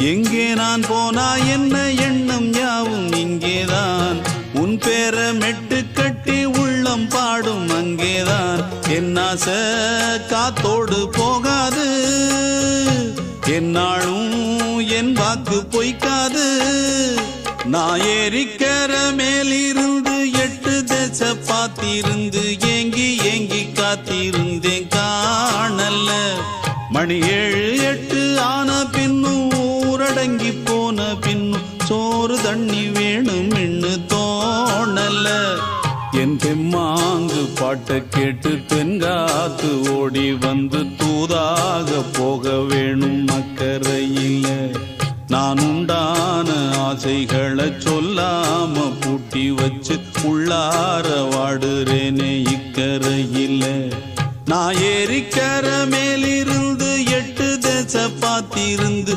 எங்கே நான் போனா என்ன எண்ணம் யாவும் இங்கேதான் உன் பேர மெட்டு கட்டி உள்ளம் பாடும் அங்கேதான் என் ஆசை காத்தோடு போகாது என்னாலும் என் வாக்கு பொய்க்காது நான் ஏறிக்கர மேலிருந்து 8 தேச பார்த்திருந்து ஏங்கி ஏங்கி காத்திருந்தேன் காணல்ல மணி 7 8 ஆன பின்னும் ஊரடங்கி போன பின்னும் சோறு தண்ணி வேணும் என்று தோணல என் பெம்மாங்கு பாட்டை கேட்டு பெண்காத்து ஓடி வந்து தூதாக போக வேணும் அக்கறையில் நான் உண்டான ஆசைகளை சொல்லாம பூட்டி வச்சு உள்ளார வாடுறேனே இக்கரையில் நான் ஏறிக்கர மேலிருந்து 8 தேச பார்த்திருந்து